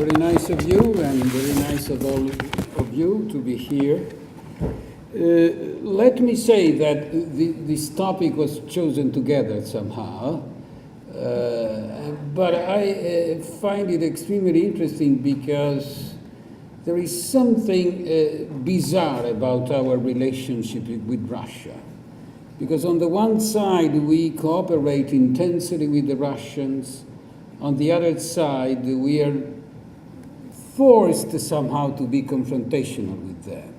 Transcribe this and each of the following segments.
Very nice of you and very nice of all of you to be here. Let me say that this topic was chosen together somehow, but I find it extremely interesting because there is something bizarre about our relationship with Russia. Because on the one side, we cooperate intensely with the Russians. On the other side, we are forced somehow to be confrontational with them.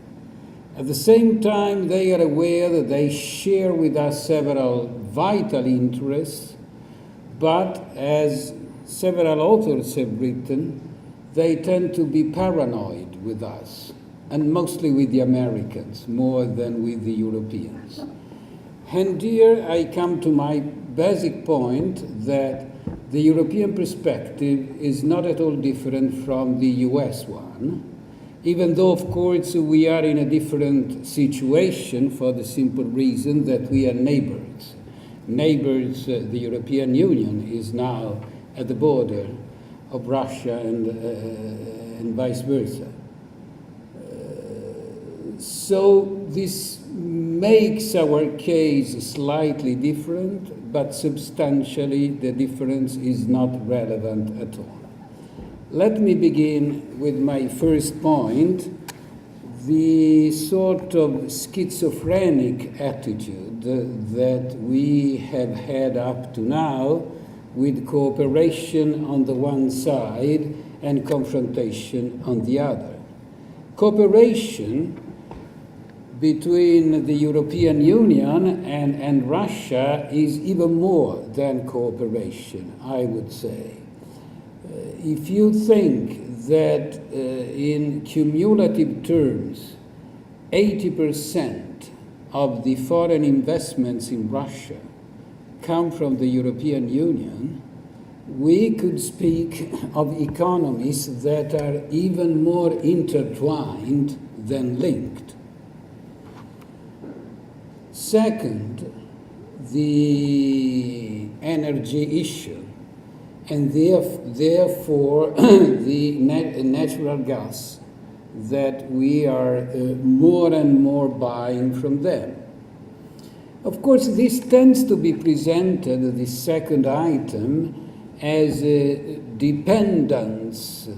At the same time, they are aware that they share with us several vital interests, but as several authors have written, they tend to be paranoid with us, and mostly with the Americans, more than with the Europeans. And here I come to my basic point that the European perspective is not at all different from the US one, even though, of course, we are in a different situation for the simple reason that we are neighbors. Neighbors, the European Union is now at the border of Russia and vice versa. So this makes our case slightly different, but substantially the difference is not relevant at all. Let me begin with my first point, the sort of schizophrenic attitude that we have had up to now with cooperation on the one side and confrontation on the other. Cooperation between the European Union and Russia is even more than cooperation, I would say. If you think that in cumulative terms, 80% of the foreign investments in Russia come from the European Union, we could speak of economies that are even more intertwined than linked. Second, the energy issue, and therefore the natural gas that we are more and more buying from them. Of course, this tends to be presented, the second item, as a dependence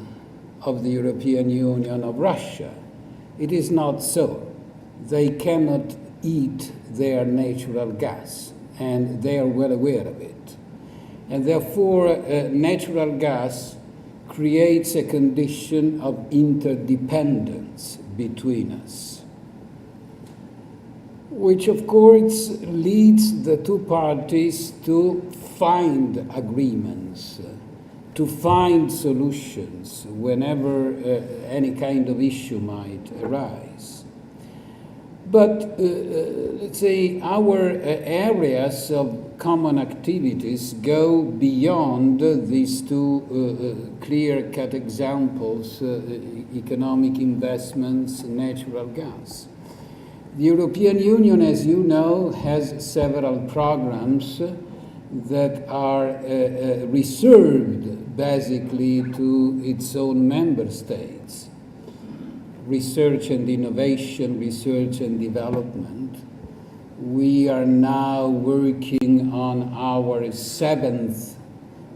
of the European Union of Russia. It is not so. They cannot eat their natural gas, and they are well aware of it. And therefore, natural gas creates a condition of interdependence between us, which of course leads the two parties to find agreements, to find solutions whenever any kind of issue might arise. But let's say our areas of common activities go beyond these two clear-cut examples, economic investments, natural gas. The European Union, as you know, has several programs that are reserved basically to its own member states. Research and innovation, research and development. We are now working on our 7th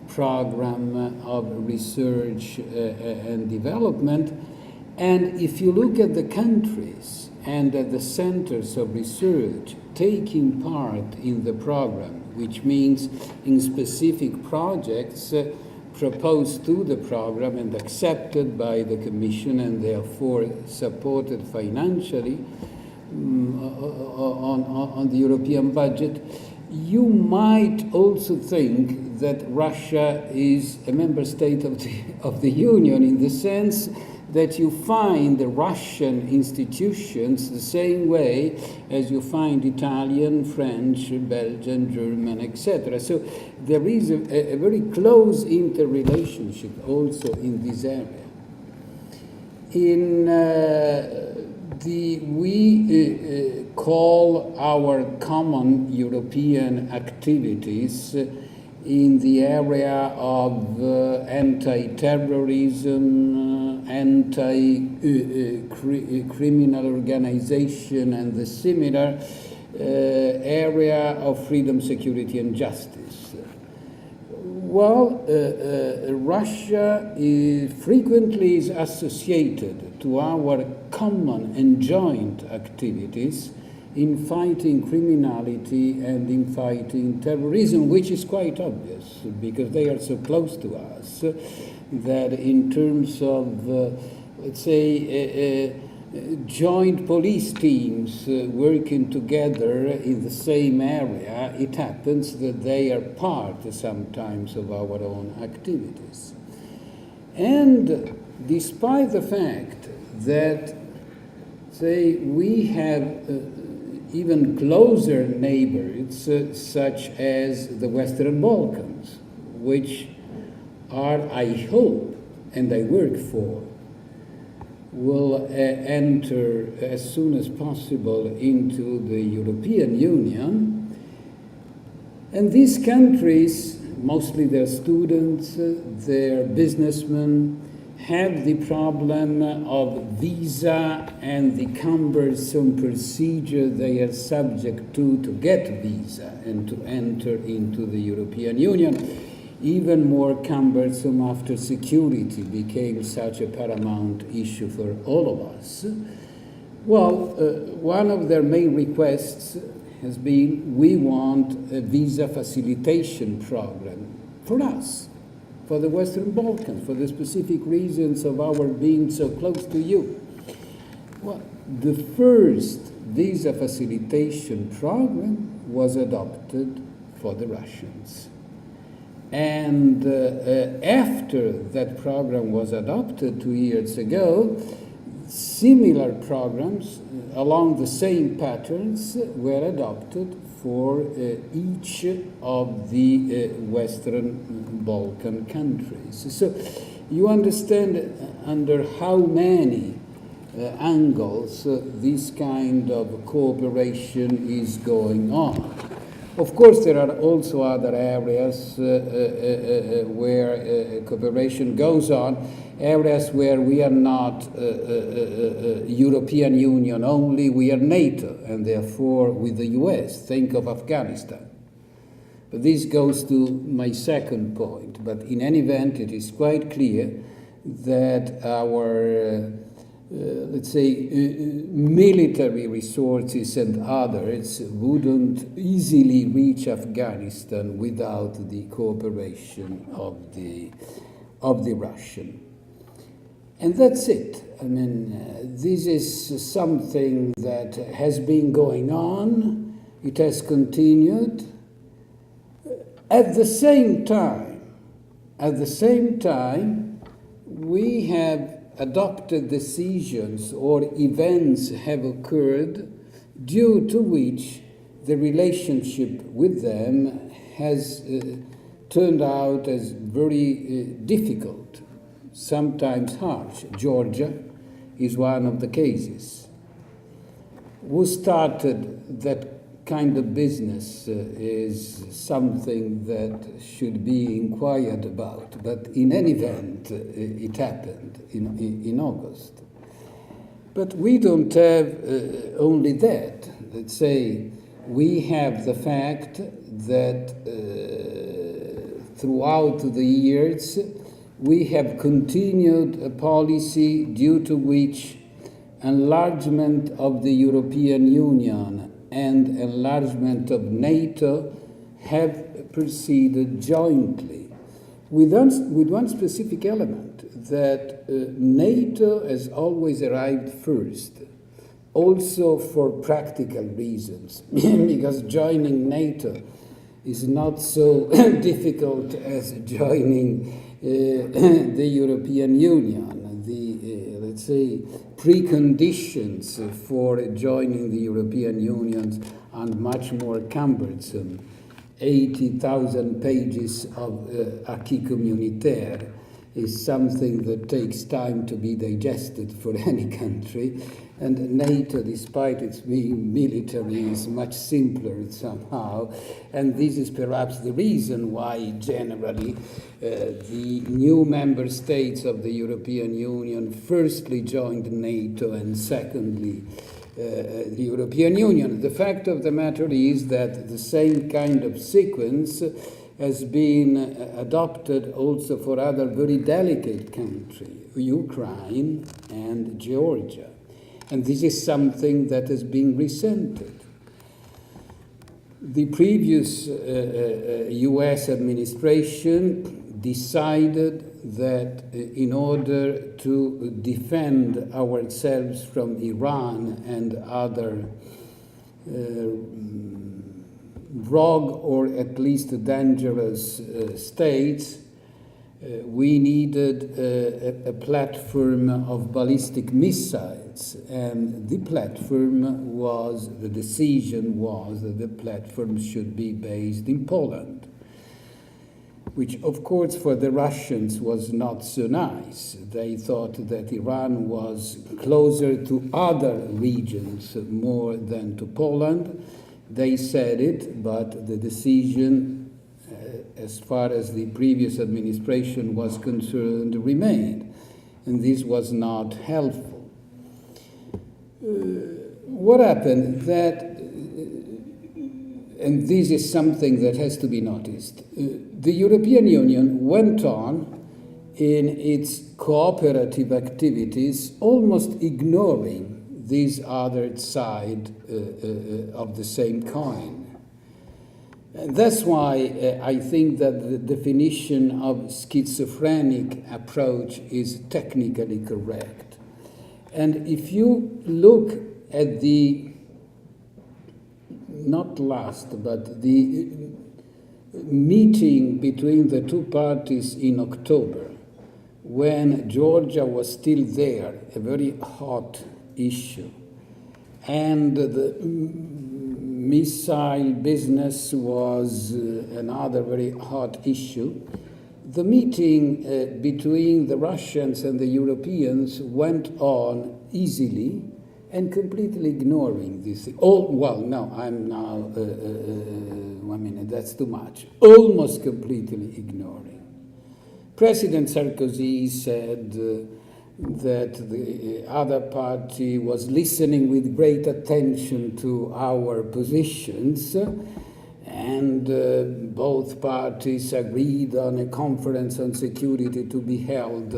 program of research and development. And if you look at the countries and at the centers of research taking part in the program, which means in specific projects proposed to the program and accepted by the Commission and therefore supported financially on the European budget, you might also think that Russia is a member state of the Union in the sense that you find the Russian institutions the same way as you find Italian, French, Belgian, German, etc. So there is a very close interrelationship also in this area. We call our common European activities in the area of anti-terrorism, anti-criminal organization, and the similar area of freedom, security, and justice. Well, Russia frequently is associated to our common and joint activities in fighting criminality and in fighting terrorism, which is quite obvious because they are so close to us that in terms of, let's say, joint police teams working together in the same area, it happens that they are part sometimes of our own activities. And despite the fact that, say, we have even closer neighbors, such as the Western Balkans, which are, I hope, and I work for, will enter as soon as possible into the European Union. And these countries, mostly their students, their businessmen, have the problem of visa and the cumbersome procedure they are subject to get visa and to enter into the European Union. Even more cumbersome after security became such a paramount issue for all of us. Well, one of their main requests has been, we want a visa facilitation program for us, for the Western Balkans, for the specific reasons of our being so close to you. Well, the first visa facilitation program was adopted for the Russians. And after that program was adopted 2 years ago, similar programs along the same patterns were adopted for each of the Western Balkan countries. So you understand under how many angles this kind of cooperation is going on. Of course, there are also other areas where cooperation goes on, areas where we are not European Union only, we are NATO, and therefore with the US. Think of Afghanistan. But this goes to my second point. But in any event, it is quite clear that our let's say, military resources and others wouldn't easily reach Afghanistan without the cooperation of the Russian. And that's it. I mean, this is something that has been going on. It has continued. At the same time, we have adopted decisions or events have occurred due to which the relationship with them has turned out as very difficult, sometimes harsh. Georgia is one of the cases. Who started that kind of business is something that should be inquired about. But in any event, it happened in August. But we don't have only that. Let's say we have the fact that throughout the years we have continued a policy due to which enlargement of the European Union and enlargement of NATO have proceeded jointly, with one specific element, that NATO has always arrived first, also for practical reasons, because joining NATO is not so difficult as joining the European Union. Let's say, preconditions for joining the European Union are much more cumbersome. 80,000 pages of acquis communautaire, is something that takes time to be digested for any country, and NATO, despite its being military, is much simpler somehow, and this is perhaps the reason why generally the new member states of the European Union firstly joined NATO and secondly the European Union. The fact of the matter is that the same kind of sequence has been adopted also for other very delicate countries, Ukraine and Georgia. And this is something that has been resented. The previous US administration decided that in order to defend ourselves from Iran and other rogue or at least dangerous states, we needed a platform of ballistic missiles, and the decision was that the platform should be based in Poland, which of course for the Russians was not so nice. They thought that Iran was closer to other regions more than to Poland. They said it, but the decision, as far as the previous administration was concerned, remained, and this was not helpful. What happened that, and this is something that has to be noticed, the European Union went on in its cooperative activities, almost ignoring this other side of the same coin. And that's why I think that the definition of schizophrenic approach is technically correct. And if you look at the, not last, but the meeting between the two parties in October, when Georgia was still there, a very hot issue, and the missile business was another very hot issue, the meeting between the Russians and the Europeans went on easily and completely ignoring this. That's too much. Almost completely ignoring. President Sarkozy said that the other party was listening with great attention to our positions, and both parties agreed on a conference on security to be held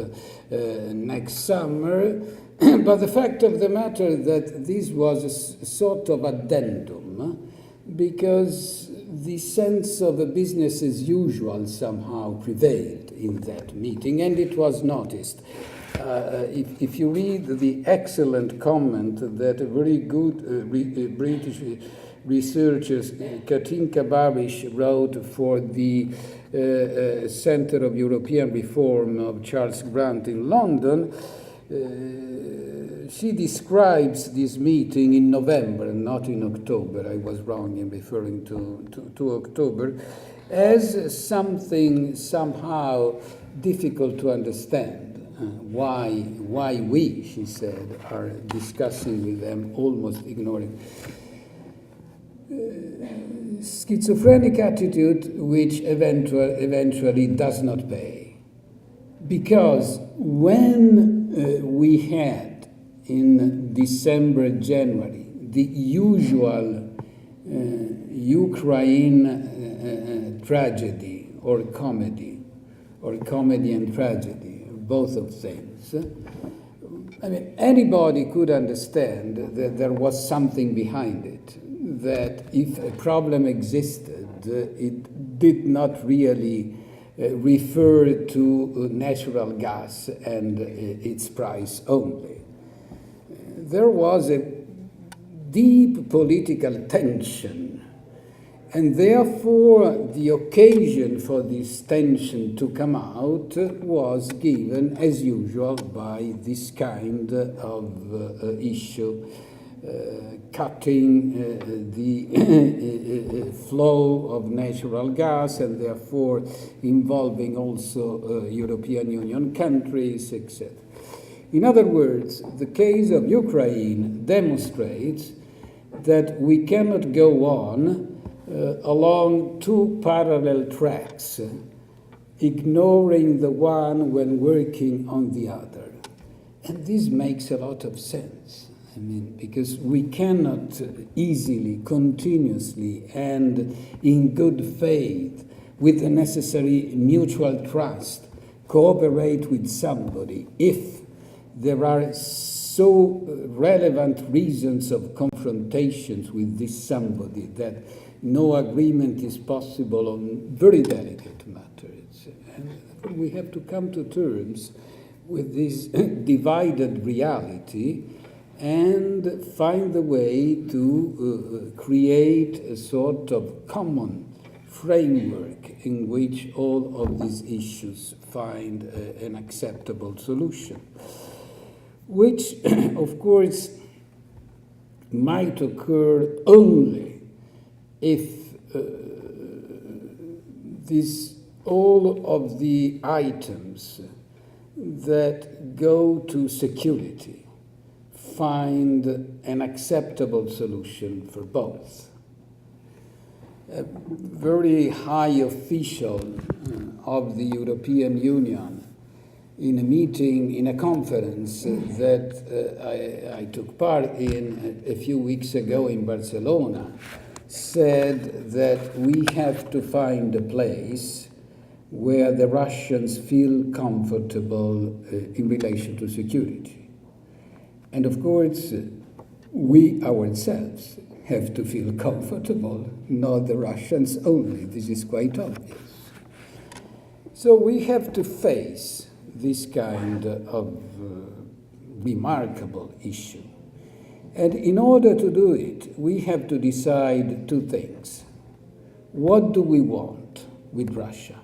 next summer. But the fact of the matter that this was a sort of addendum, because the sense of a business as usual somehow prevailed in that meeting, and it was noticed. If you read the excellent comment that a very good British researcher, Katinka Babish, wrote for the Centre of European Reform of Charles Grant in London, she describes this meeting in November, not in October. I was wrong in referring to October, as something somehow difficult to understand. Why we, she said, are discussing with them, almost ignoring. Schizophrenic attitude which eventually does not pay. Because when we had in December, January, the usual Ukraine tragedy or comedy and tragedy, both of things, I mean, anybody could understand that there was something behind it, that if a problem existed, it did not really refer to natural gas and its price only. There was a deep political tension, and therefore the occasion for this tension to come out was given, as usual, by this kind of issue. cutting the flow of natural gas and therefore involving also European Union countries, etc. In other words, the case of Ukraine demonstrates that we cannot go on along two parallel tracks, ignoring the one when working on the other. And this makes a lot of sense. I mean, because we cannot easily, continuously, and in good faith, with the necessary mutual trust, cooperate with somebody if there are so relevant reasons of confrontations with this somebody that no agreement is possible on very delicate matters. And we have to come to terms with this divided reality and find a way to create a sort of common framework in which all of these issues find an acceptable solution, which, of course, might occur only if all of the items that go to security find an acceptable solution for both. A very high official of the European Union in a meeting, in a conference that I took part in a few weeks ago in Barcelona, said that we have to find a place where the Russians feel comfortable in relation to security. And of course, we ourselves have to feel comfortable, not the Russians only. This is quite obvious. So we have to face this kind of remarkable issue. And in order to do it, we have to decide two things. What do we want with Russia?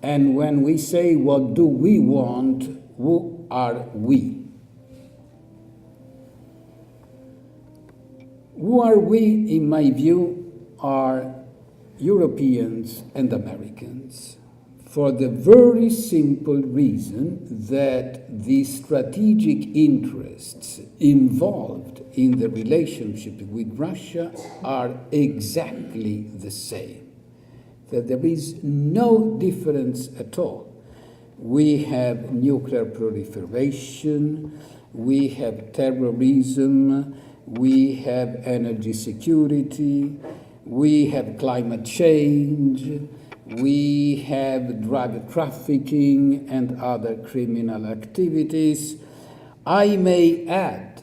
And when we say what do we want, who are we? Who are we, in my view, are Europeans and Americans, for the very simple reason that the strategic interests involved in the relationship with Russia are exactly the same, that there is no difference at all. We have nuclear proliferation, we have terrorism, we have energy security, we have climate change, we have drug trafficking and other criminal activities. I may add,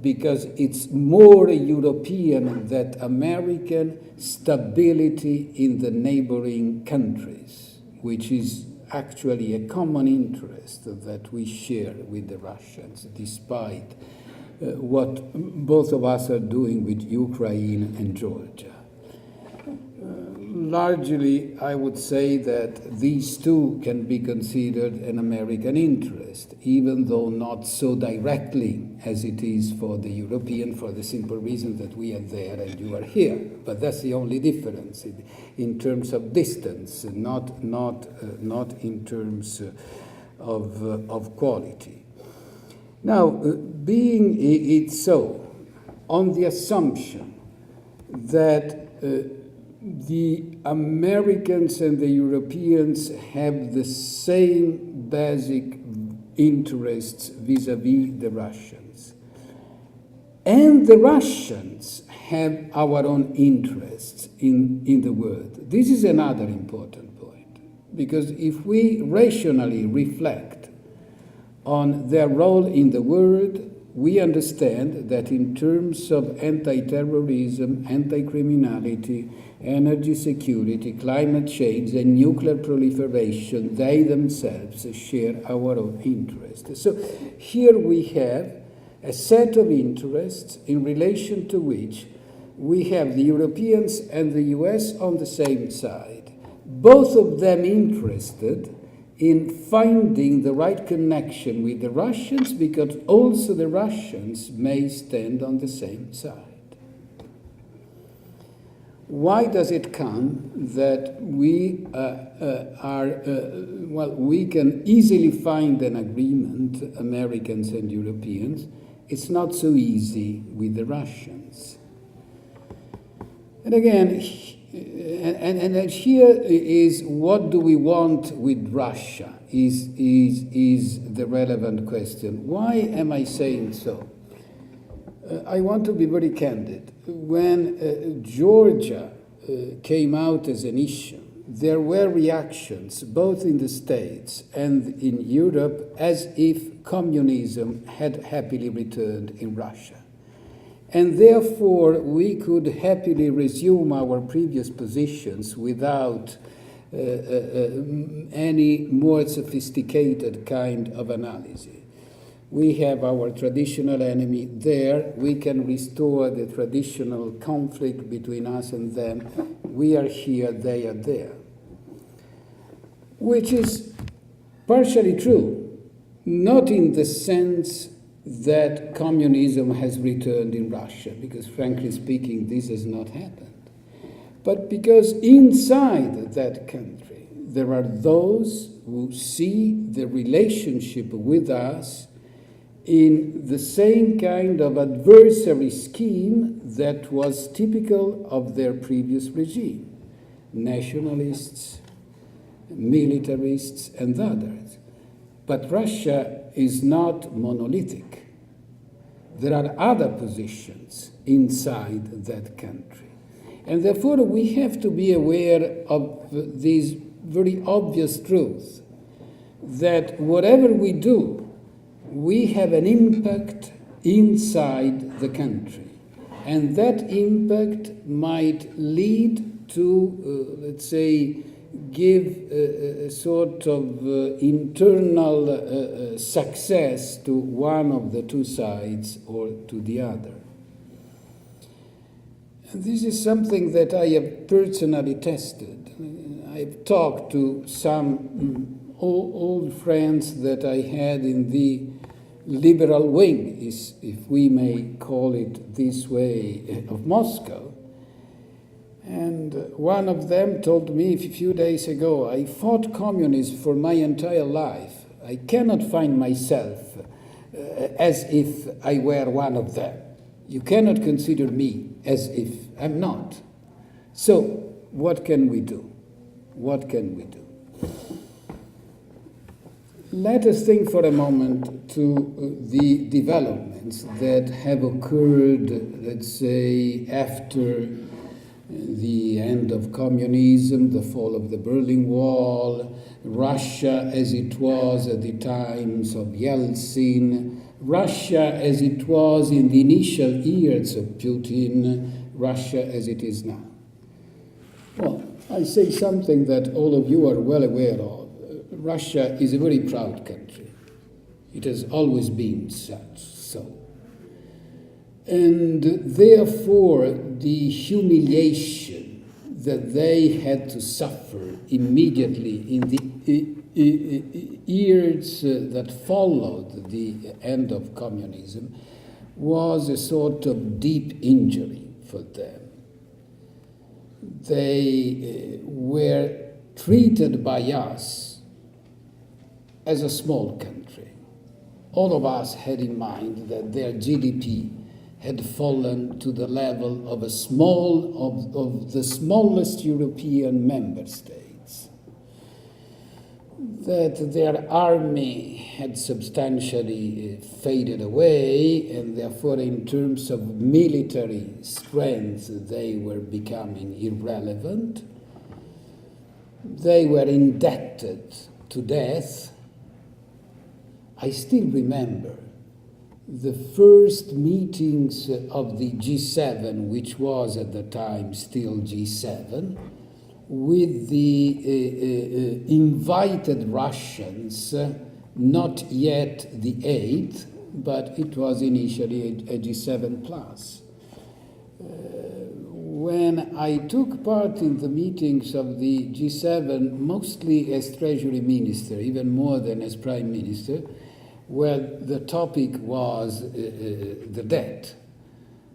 because it's more European than American, stability in the neighboring countries, which is actually a common interest that we share with the Russians, despite what both of us are doing with Ukraine and Georgia. Largely, I would say that these two can be considered an American interest, even though not so directly as it is for the European, for the simple reason that we are there and you are here. But that's the only difference in terms of distance, not in terms of quality. Now, being it so, on the assumption that the Americans and the Europeans have the same basic interests vis-à-vis the Russians, and the Russians have our own interests in the world. This is another important point, because if we rationally reflect on their role in the world, we understand that in terms of anti-terrorism, anti-criminality, energy security, climate change, and nuclear proliferation, they themselves share our own interests. So here we have a set of interests in relation to which we have the Europeans and the US on the same side, both of them interested in finding the right connection with the Russians, because also the Russians may stand on the same side. Why does it come that we we can easily find an agreement, Americans and Europeans? It's not so easy with the Russians. And again, and here is, what do we want with Russia is the relevant question. Why am I saying so? I want to be very candid. When Georgia came out as an issue, there were reactions both in the States and in Europe as if communism had happily returned in Russia. And therefore, we could happily resume our previous positions without any more sophisticated kind of analysis. We have our traditional enemy there. We can restore the traditional conflict between us and them. We are here, they are there. Which is partially true, not in the sense that communism has returned in Russia, because frankly speaking, this has not happened. But because inside that country, there are those who see the relationship with us in the same kind of adversary scheme that was typical of their previous regime. Nationalists, militarists, and others. But Russia is not monolithic. There are other positions inside that country. And therefore we have to be aware of this very obvious truth that whatever we do, we have an impact inside the country. And that impact might lead to, let's say, give a sort of internal success to one of the two sides or to the other. And this is something that I have personally tested. I've talked to some old friends that I had in the liberal wing, if we may call it this way, of Moscow. And one of them told me a few days ago, I fought communism for my entire life. I cannot find myself as if I were one of them. You cannot consider me as if I'm not. So, what can we do? What can we do? Let us think for a moment to the developments that have occurred, let's say, after the end of communism, the fall of the Berlin Wall, Russia as it was at the times of Yeltsin, Russia as it was in the initial years of Putin, Russia as it is now. Well, I say something that all of you are well aware of. Russia is a very proud country. It has always been such, so. And therefore, the humiliation that they had to suffer immediately in the years that followed the end of communism was a sort of deep injury for them. They were treated by us as a small country. All of us had in mind that their GDP had fallen to the level of of the smallest European member states, that their army had substantially faded away, and therefore in terms of military strength they were becoming irrelevant. They were indebted to death. I still remember the first meetings of the G7, which was at the time still G7, with the invited Russians, not yet the 8th, but it was initially a G7 plus. when I took part in the meetings of the G7, mostly as Treasury Minister, even more than as Prime Minister, where the topic was the debt.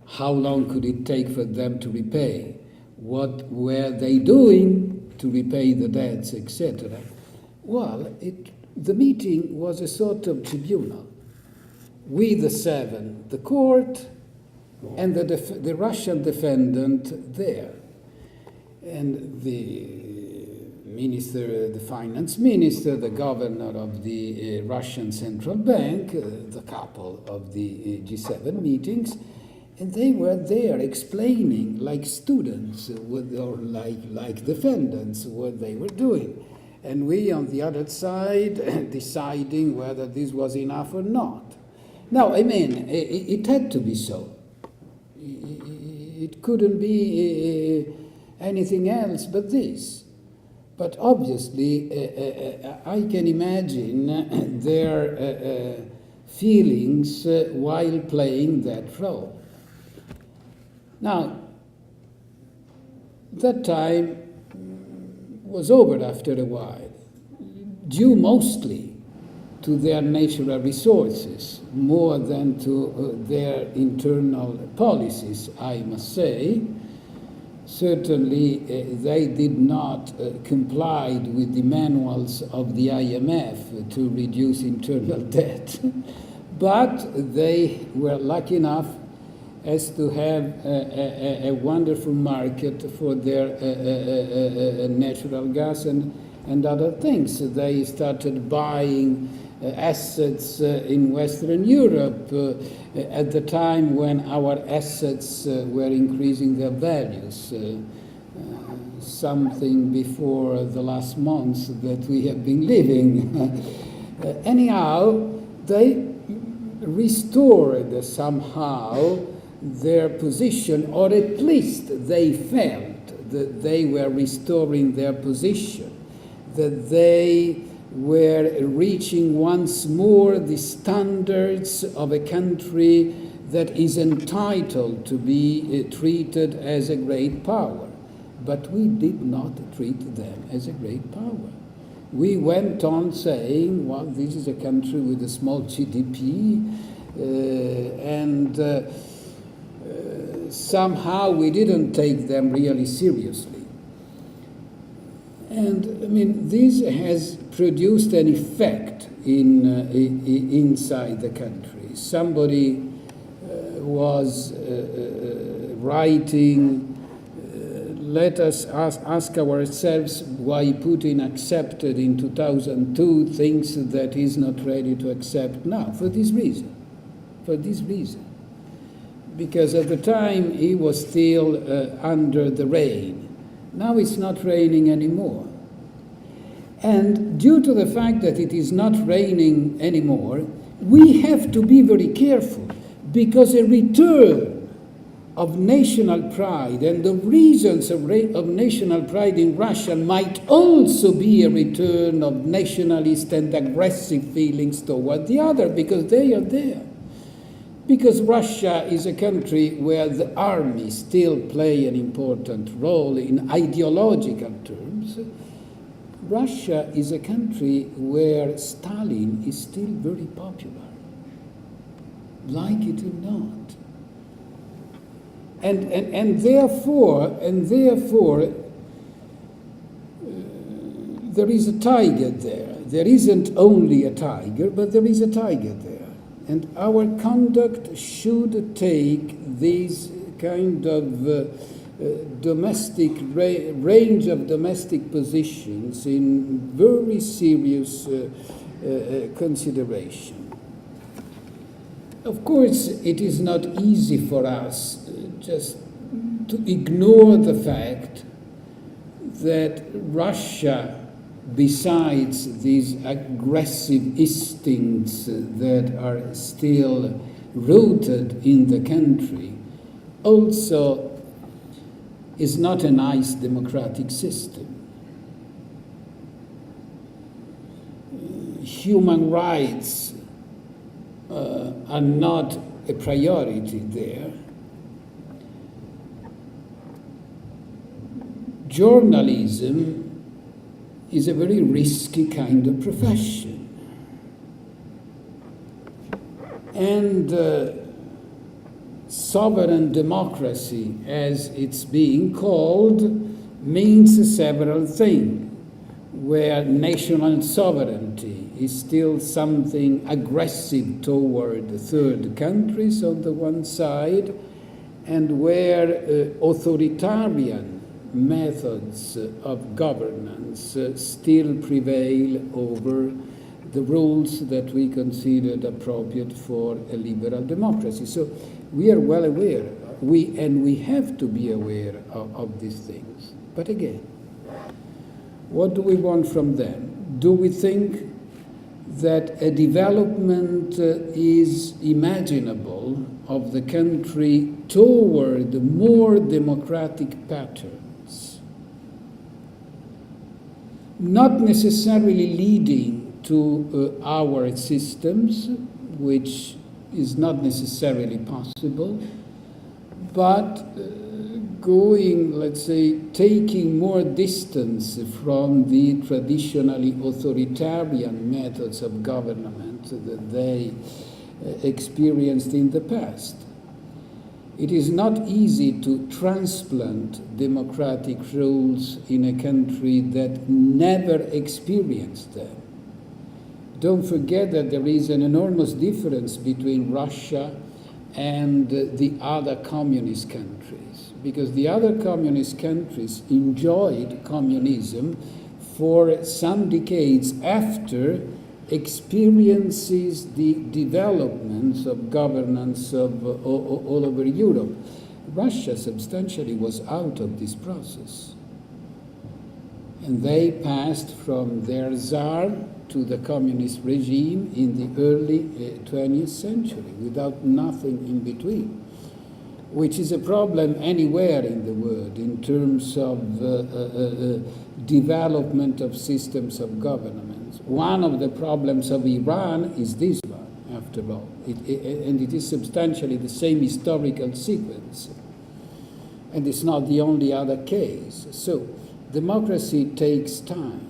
How long could it take for them to repay? What were they doing to repay the debts, etc.? Well, the meeting was a sort of tribunal. We, the seven, the court, and the Russian defendant there. And the minister, the finance minister, the governor of the Russian central bank, the couple of the G7 meetings, and they were there explaining, like students or like defendants, what they were doing. And we, on the other side, deciding whether this was enough or not. Now, I mean, it had to be so. It couldn't be anything else but this. But obviously, I can imagine their feelings while playing that role. Now, that time was over after a while, due mostly to their natural resources, more than to their internal policies, I must say. Certainly, they did not comply with the manuals of the IMF to reduce internal debt, but they were lucky enough as to have a wonderful market for their natural gas and other things. They started buying assets in Western Europe at the time when our assets were increasing their values, something before the last months that we have been living. Anyhow, they restored somehow their position, or at least they felt that they were restoring their position, that they were reaching once more the standards of a country that is entitled to be treated as a great power. But we did not treat them as a great power. We went on saying, well, this is a country with a small GDP, and somehow we didn't take them really seriously. And I mean, this has produced an effect inside the country. Somebody was writing, let us ask ourselves why Putin accepted in 2002 things that he's not ready to accept now. For this reason. Because at the time he was still under the rain. Now it's not raining anymore. And due to the fact that it is not raining anymore, we have to be very careful, because a return of national pride and the reasons of national pride in Russia might also be a return of nationalist and aggressive feelings toward the other, because they are there. Because Russia is a country where the army still play an important role in ideological terms. Russia is a country where Stalin is still very popular, like it or not. And therefore, there is a tiger there. There isn't only a tiger, but there is a tiger there. And our conduct should take this kind of range of domestic positions in very serious consideration. Of course, it is not easy for us just to ignore the fact that Russia, besides these aggressive instincts that are still rooted in the country, also is not a nice democratic system. Human rights are not a priority there. journalism is a very risky kind of profession. And sovereign democracy, as it's being called, means several things, where national sovereignty is still something aggressive toward third countries on the one side, and where authoritarian methods of governance still prevail over the rules that we considered appropriate for a liberal democracy. So we are well aware, we have to be aware of these things. But again, what do we want from them? Do we think that a development is imaginable of the country toward more democratic patterns, not necessarily leading to our systems, which is not necessarily possible, but going, let's say, taking more distance from the traditionally authoritarian methods of government that they experienced in the past. It is not easy to transplant democratic rules in a country that never experienced them. Don't forget that there is an enormous difference between Russia and the other communist countries, because the other communist countries enjoyed communism for some decades after experiences the developments of governance of all over Europe. Russia substantially was out of this process. And they passed from their Tsar to the communist regime in the early 20th century, without nothing in between, which is a problem anywhere in the world in terms of development of systems of governance. One of the problems of Iran is this one, after all, and it is substantially the same historical sequence. And it's not the only other case. So democracy takes time.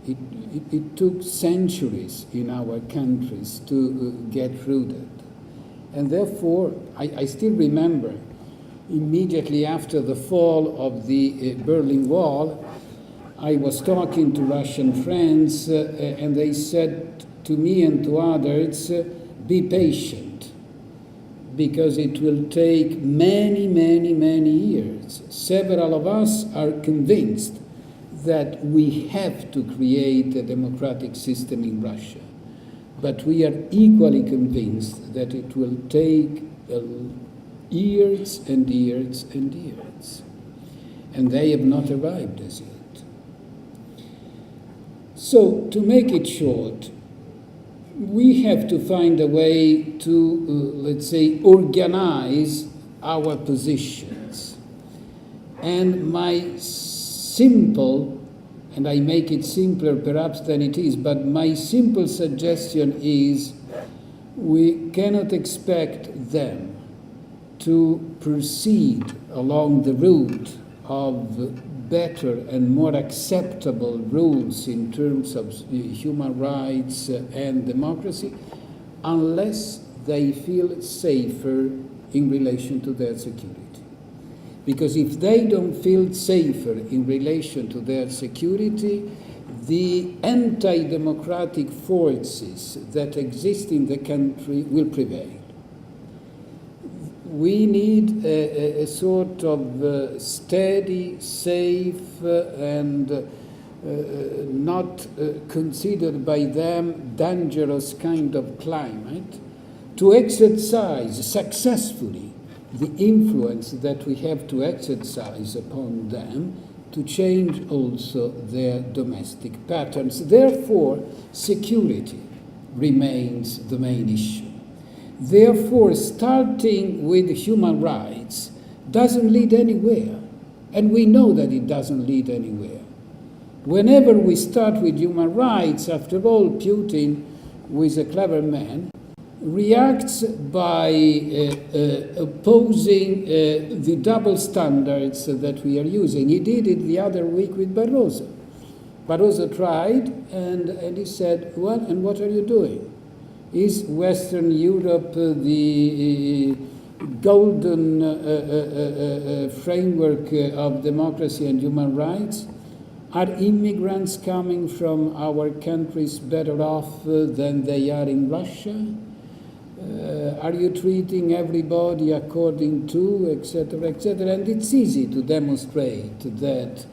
It took centuries in our countries to get rooted. And therefore, I still remember, immediately after the fall of the Berlin Wall, I was talking to Russian friends, and they said to me and to others, be patient, because it will take many, many, many years. Several of us are convinced that we have to create a democratic system in Russia. But we are equally convinced that it will take years and years and years. And they have not arrived as yet. So, to make it short, we have to find a way to, let's say, organize our positions. And my simple, and I make it simpler perhaps than it is, but my simple suggestion is we cannot expect them to proceed along the route of better and more acceptable rules in terms of human rights and democracy unless they feel safer in relation to their security. Because if they don't feel safer in relation to their security, the anti-democratic forces that exist in the country will prevail. We need a sort of steady, safe, and not considered by them dangerous kind of climate to exercise successfully the influence that we have to exercise upon them to change also their domestic patterns. Therefore, security remains the main issue. Therefore, starting with human rights doesn't lead anywhere. And we know that it doesn't lead anywhere. Whenever we start with human rights, after all, Putin, who is a clever man, reacts by opposing the double standards that we are using. He did it the other week with Barroso. Barroso tried, and he said, well, and what are you doing? Is Western Europe the golden framework of democracy and human rights? Are immigrants coming from our countries better off than they are in Russia? Are you treating everybody according to, etc., etc.? And it's easy to demonstrate that,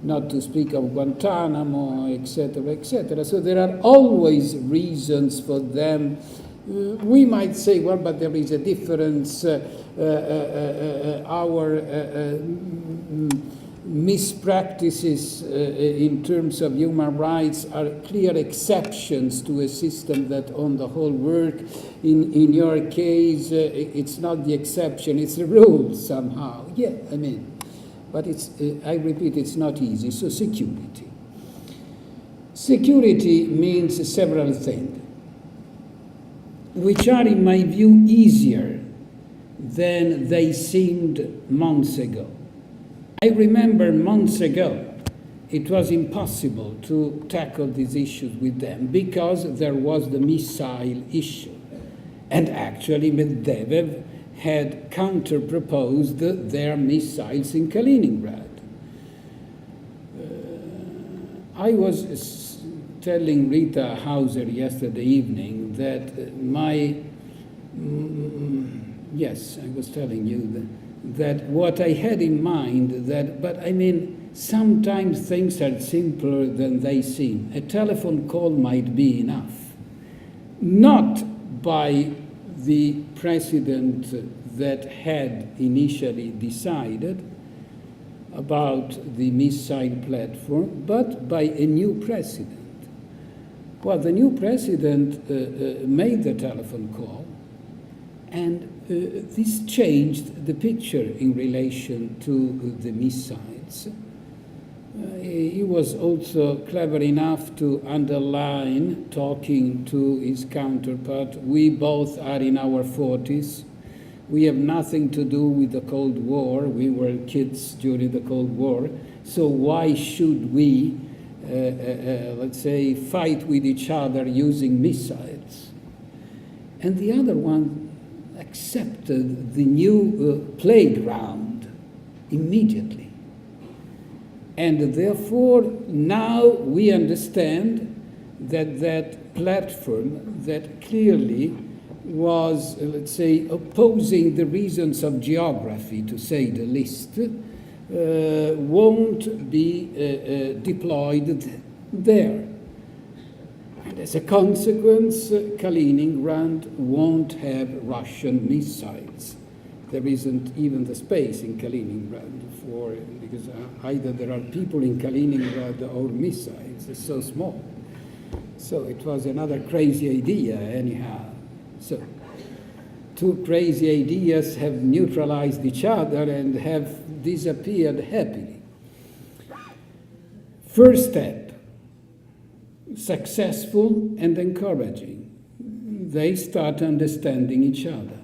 not to speak of Guantanamo, etc., etc. So there are always reasons for them. We might say, well, but there is a difference. Our mispractices in terms of human rights are clear exceptions to a system that on the whole work. In your case, it's not the exception, it's the rule somehow. Yeah, I mean, but it's, I repeat, it's not easy. So security. Security means several things, which are, in my view, easier than they seemed months ago. I remember months ago it was impossible to tackle these issues with them because there was the missile issue. And actually Medvedev had counter-proposed their missiles in Kaliningrad. I was telling Rita Hauser yesterday evening that yes, I was telling you that what I had in mind, but I mean, sometimes things are simpler than they seem. A telephone call might be enough. Not by the president that had initially decided about the missile platform, but by a new president. Well, the new president made the telephone call, and this changed the picture in relation to the missiles. He was also clever enough to underline, talking to his counterpart, we both are in our 40s. We have nothing to do with the Cold War. We were kids during the Cold War. So why should we, let's say, fight with each other using missiles? And the other one accepted the new playground immediately. And therefore, now we understand that that platform that clearly was, let's say, opposing the reasons of geography, to say the least, won't be deployed there. And as a consequence, Kaliningrad won't have Russian missiles. There isn't even the space in Kaliningrad because either there are people in Kaliningrad or missiles. It's so small. So it was another crazy idea anyhow. So two crazy ideas have neutralized each other and have disappeared happily. First step, successful and encouraging. They start understanding each other.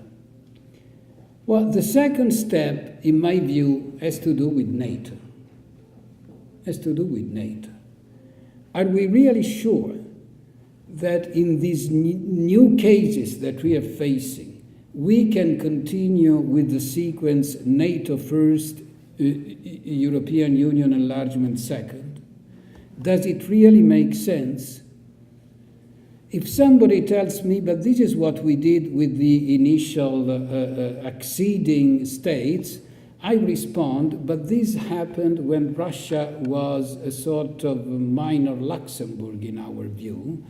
Well, the second step, in my view, has to do with NATO. Are we really sure that in these new cases that we are facing, we can continue with the sequence NATO first, European Union enlargement second? Does it really make sense? If somebody tells me, but this is what we did with the initial acceding states, I respond, but this happened when Russia was a sort of minor Luxembourg in our view.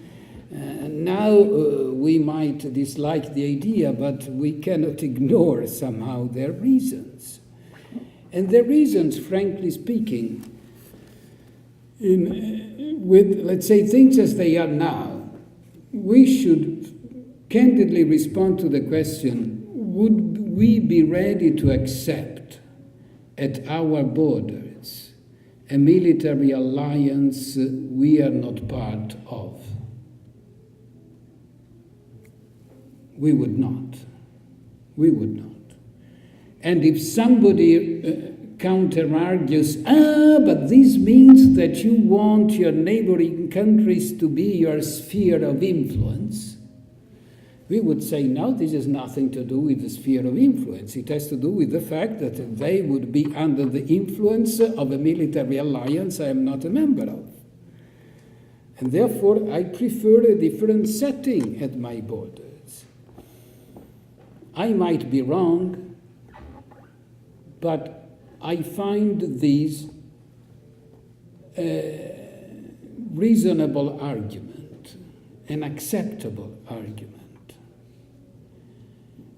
Now we might dislike the idea, but we cannot ignore somehow their reasons. And their reasons, frankly speaking, with, let's say, things as they are now, we should candidly respond to the question, would we be ready to accept at our borders a military alliance we are not part of? We would not. We would not. And if somebody counter-argues, but this means that you want your neighboring countries to be your sphere of influence, we would say, no, this has nothing to do with the sphere of influence. It has to do with the fact that they would be under the influence of a military alliance I am not a member of. And therefore, I prefer a different setting at my borders. I might be wrong, but I find this a reasonable argument, an acceptable argument.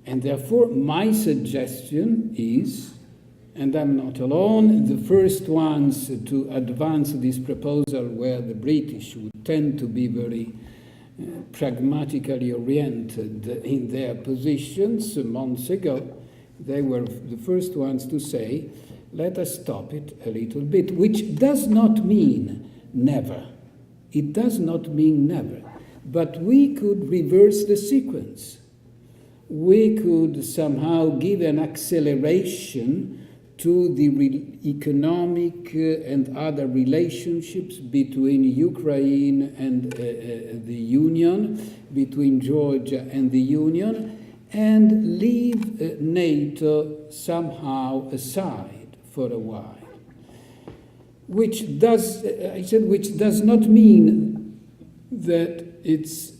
And therefore, my suggestion is, and I'm not alone, the first ones to advance this proposal were the British, who tend to be very pragmatically oriented in their positions. Months ago, they were the first ones to say, let us stop it a little bit, which does not mean never. It does not mean never. But we could reverse the sequence. We could somehow give an acceleration to the economic and other relationships between Ukraine and the Union, between Georgia and the Union, and leave NATO somehow aside for a while. Which does not mean that it's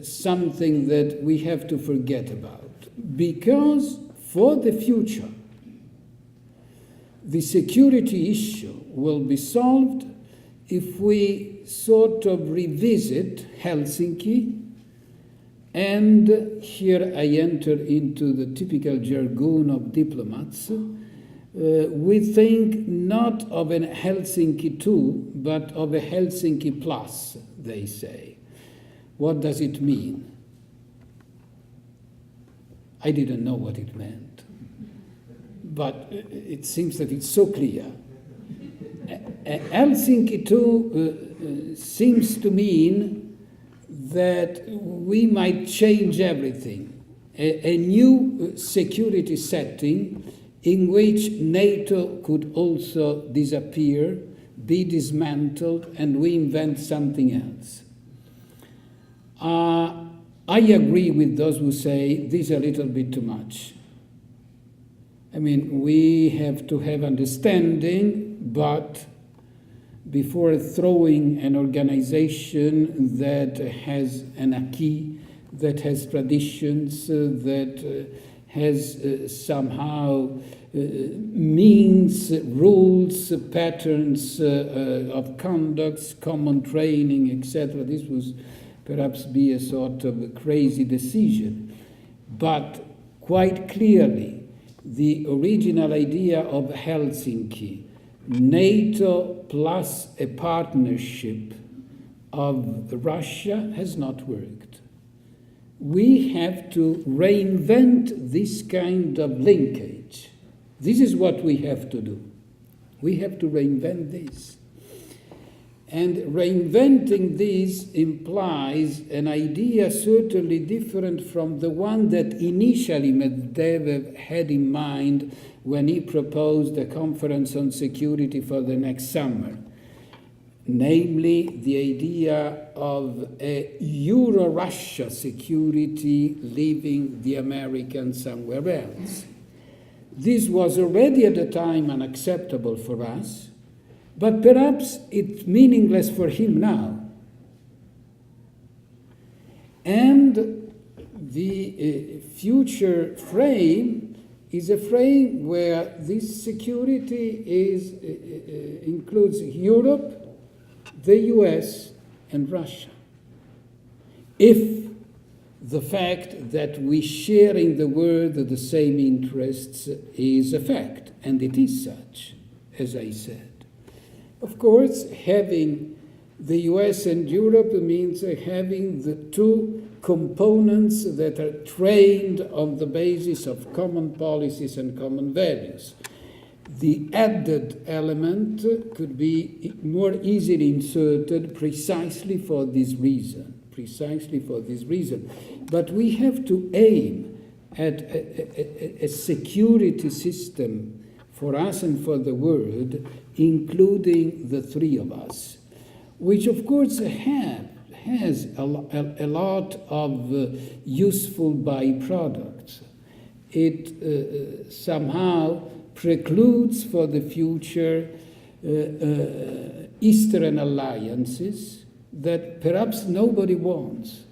something that we have to forget about, because for the future, the security issue will be solved if we sort of revisit Helsinki, and here I enter into the typical jargon of diplomats. We think not of a Helsinki 2, but of a Helsinki plus, they say. What does it mean? I didn't know what it meant, but it seems that it's so clear. Helsinki 2 seems to mean that we might change everything, a new security setting in which NATO could also disappear, be dismantled, and we invent something else. I agree with those who say this is a little bit too much. I mean, we have to have understanding, but before throwing an organization that has an acquis, that has traditions, that has somehow means, rules, patterns of conduct, common training, etc. This was perhaps be a sort of a crazy decision. But quite clearly, the original idea of Helsinki, NATO plus a partnership of Russia, has not worked. We have to reinvent this kind of linkage. This is what we have to do. We have to reinvent this. And reinventing this implies an idea certainly different from the one that initially Medvedev had in mind when he proposed a conference on security for the next summer. Namely, the idea of a Euro-Russia security, leaving the Americans somewhere else. This was already at the time unacceptable for us, but perhaps it's meaningless for him now. And the future frame is a frame where this security includes Europe, the US, and Russia. If the fact that we share in the world the same interests is a fact, and it is such, as I said. Of course, having the US and Europe means having the two components that are trained on the basis of common policies and common values. The added element could be more easily inserted precisely for this reason. precisely for this reason. But we have to aim at a security system for us and for the world, including the three of us, which of course has a lot of useful byproducts. It somehow precludes for the future Eastern alliances that perhaps nobody wants,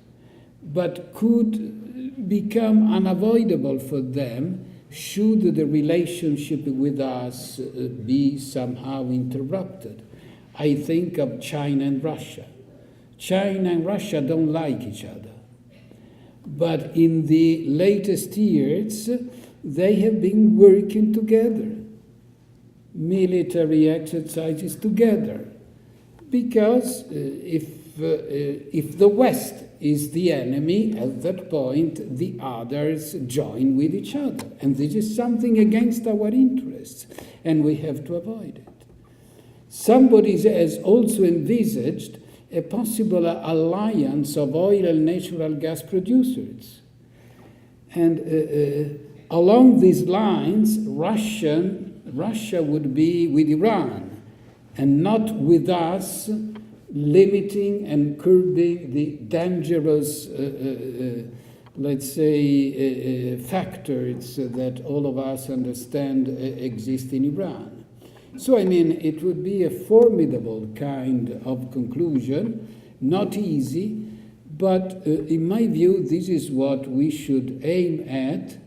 but could become unavoidable for them should the relationship with us be somehow interrupted. I think of China and Russia. China and Russia don't like each other. But in the latest years, they have been working together, military exercises together, because if the West is the enemy, at that point the others join with each other. And this is something against our interests, and we have to avoid it. Somebody has also envisaged a possible alliance of oil and natural gas producers. And along these lines, Russia would be with Iran, and not with us, limiting and curbing the dangerous, let's say, factors that all of us understand exist in Iran. So, I mean, it would be a formidable kind of conclusion, not easy, but in my view, this is what we should aim at.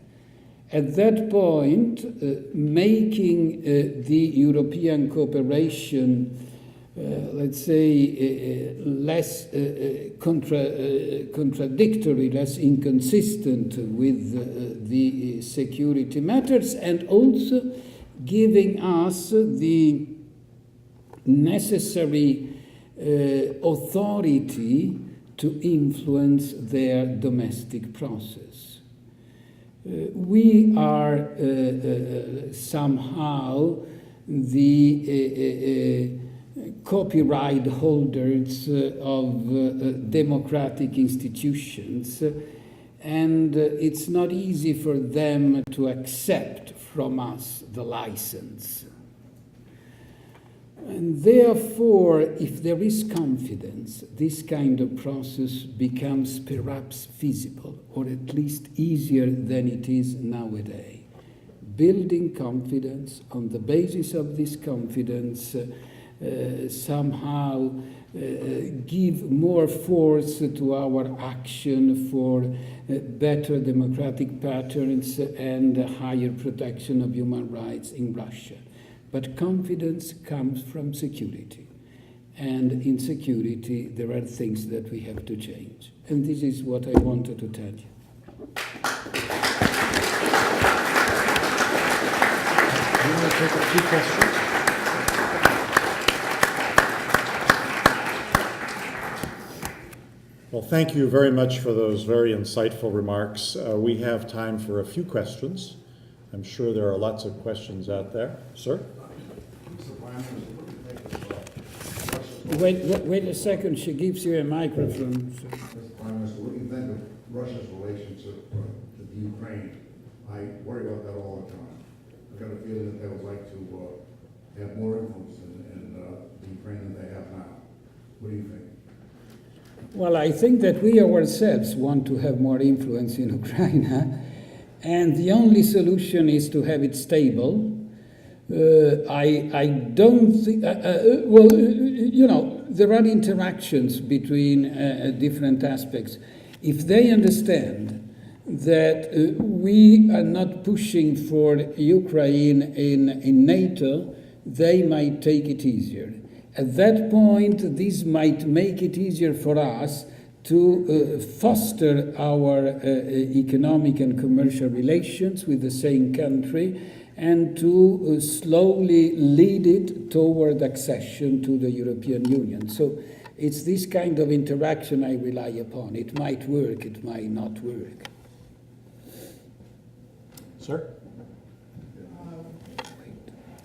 At that point, making the European cooperation, let's say, less contradictory, less inconsistent with the security matters, and also giving us the necessary authority to influence their domestic process. We are somehow the copyright holders of democratic institutions, and it's not easy for them to accept from us the license. And therefore, if there is confidence, this kind of process becomes perhaps feasible, or at least easier than it is nowadays. Building confidence, on the basis of this confidence, somehow give more force to our action for better democratic patterns and higher protection of human rights in Russia. But confidence comes from security. And in security, there are things that we have to change. And this is what I wanted to tell you. You want to take a few questions? Well, thank you very much for those very insightful remarks. We have time for a few questions. I'm sure there are lots of questions out there. Sir? Wait a second, she gives you a microphone. Mr. Prime Minister, what do you think of Russia's relationship to the Ukraine? I worry about that all the time. I've got a feeling that they would like to have more influence in the Ukraine than they have now. What do you think? Well, I think that we ourselves want to have more influence in Ukraine, and the only solution is to have it stable. I don't think, well, you know, there are interactions between different aspects. If they understand that we are not pushing for Ukraine in NATO, they might take it easier. At that point, this might make it easier for us to foster our economic and commercial relations with the same country, and to slowly lead it toward accession to the European Union. So it's this kind of interaction I rely upon. It might work, it might not work. Sir?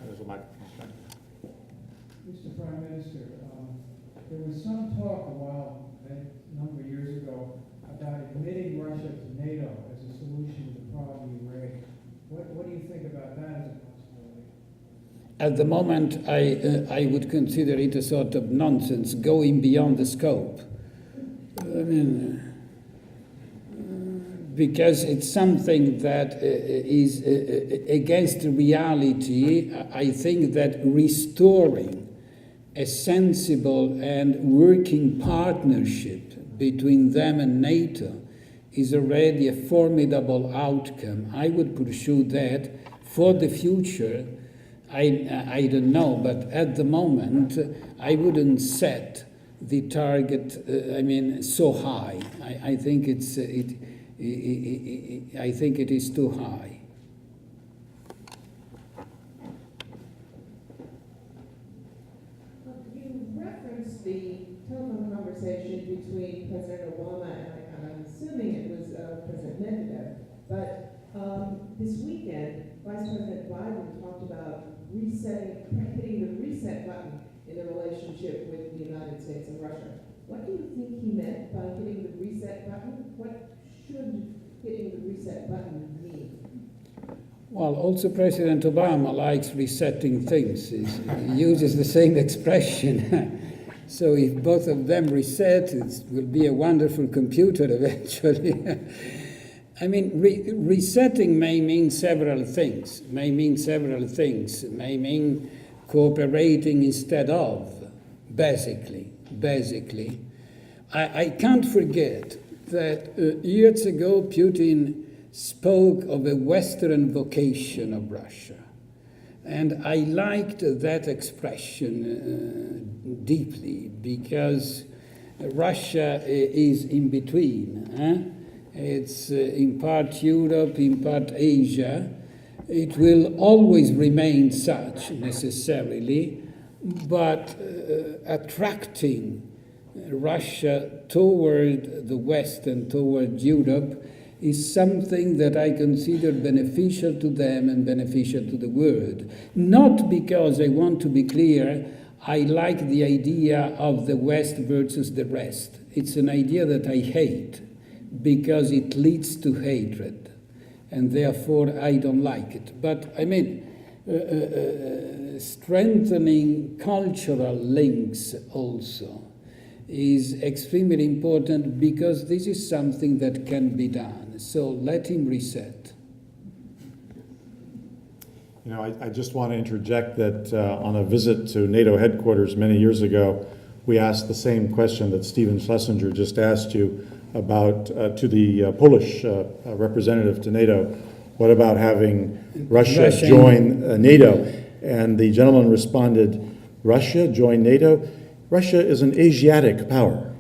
There's a microphone. Mr. Prime Minister, there was some talk a while number of years ago about admitting Russia to NATO as a solution to the problem you raised. What do you think about that as a possibility? At the moment, I would consider it a sort of nonsense, going beyond the scope. I mean, because it's something that is against reality. I think that restoring a sensible and working partnership between them and NATO is already a formidable outcome. I would pursue that for the future. I don't know, but at the moment, I wouldn't set the target, so high. I think it is too high. You referenced the telephone conversation between President Obama and I'm assuming it was President Medvedev, but this weekend, Vice President Biden talked about hitting the reset button in the relationship with the United States and Russia. What do you think he meant by hitting the reset button? What should hitting the reset button mean? Well, also President Obama likes resetting things. He uses the same expression. So if both of them reset, it will be a wonderful computer eventually. Resetting may mean several things. May mean cooperating instead of, basically. I can't forget that years ago Putin spoke of a Western vocation of Russia. And I liked that expression deeply because Russia is in between. It's in part Europe, in part Asia. It will always remain such necessarily, but attracting Russia toward the West and toward Europe is something that I consider beneficial to them and beneficial to the world. Not because, I want to be clear, I like the idea of the West versus the rest. It's an idea that I hate because it leads to hatred, and therefore I don't like it. But strengthening cultural links also is extremely important because this is something that can be done. So let him reset. I just want to interject that on a visit to NATO headquarters many years ago, we asked the same question that Stephen Schlesinger just asked you about to the Polish representative to NATO. What about having Russia join NATO? And the gentleman responded, Russia join NATO? Russia is an Asiatic power.